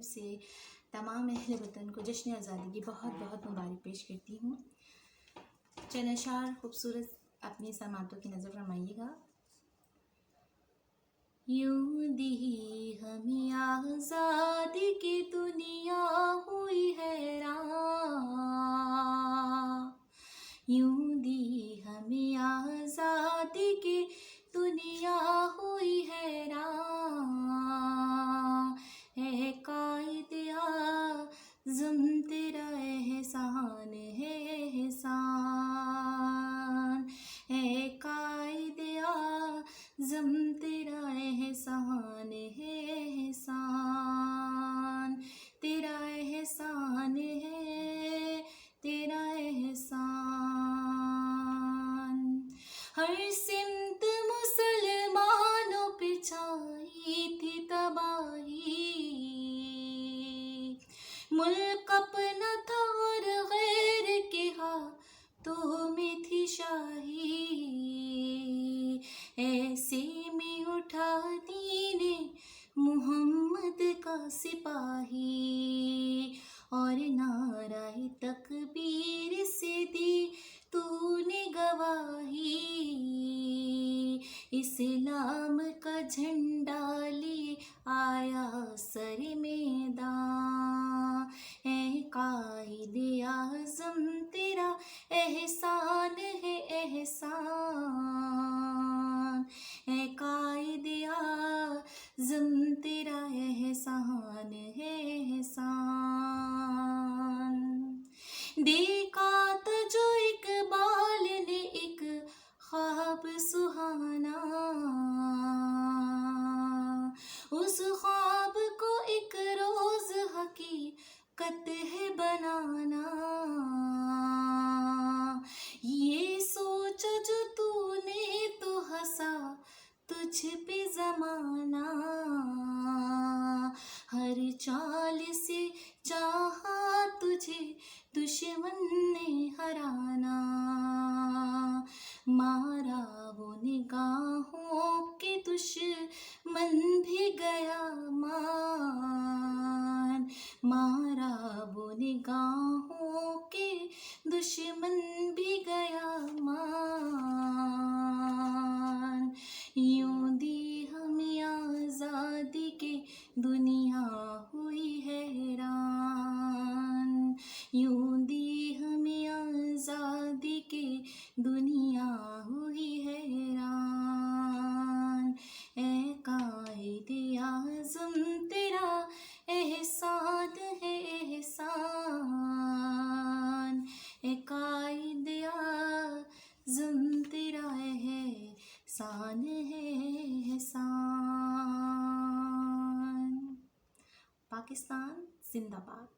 से तमाम अहले वतन को जश्न आज़ादी की बहुत बहुत मुबारक पेश करती हूँ। चंद अशार खूबसूरत अपनी समातों की नज़र फरमाइएगा। यूं दी हमें आज़ादी की दुनिया हुई हैरान, यूं दी हमें आज़ादी की दुनिया हुई हैरान। है कायदे आज़म तेरा एहसान है एहसान, है कायदे आज़म तेरा एहसान है एहसान, तेरा एहसान है तेरा एहसान। हर सिमत मुसलमानों पे छाई थी तबाही, मुल्क अपना था और गैर के हाथों में थी शाही। ऐसे में उठा दीने मुहम्मद का सिपाही, और नाराए तकबीर से दी तूने गवाही। इस्लाम का झंडा लिए आया सर मैदान, है कायदे आज़म तेरा एहसान है एहसान, है कायदे आज़म तेरा एहसान है एहसान। देखा तो जो इकबाल ने एक ख्वाब सुहाना, उस ख्वाब को एक रोज हकीकत है बनाना। ये सोचा जो तूने तो हंसा तुझ पे ज़माना, हर चाल से चाहा तुझे दुश्मन ने हराना। मारा वो निगाहों के दुश्मन भी गया मान, मारा वो निगाहों के दुश्मन भी गया मान। यूं दी हमें आज़ादी के दुनिया हुई हैरान, यूं दी हमें आज़ादी के दुनिया हुई हैरान। ए कायदे आज़म तेरा एहसान है एहसान, ए कायदे आज़म तेरा एहसान है एहसान। पाकिस्तान जिंदाबाद।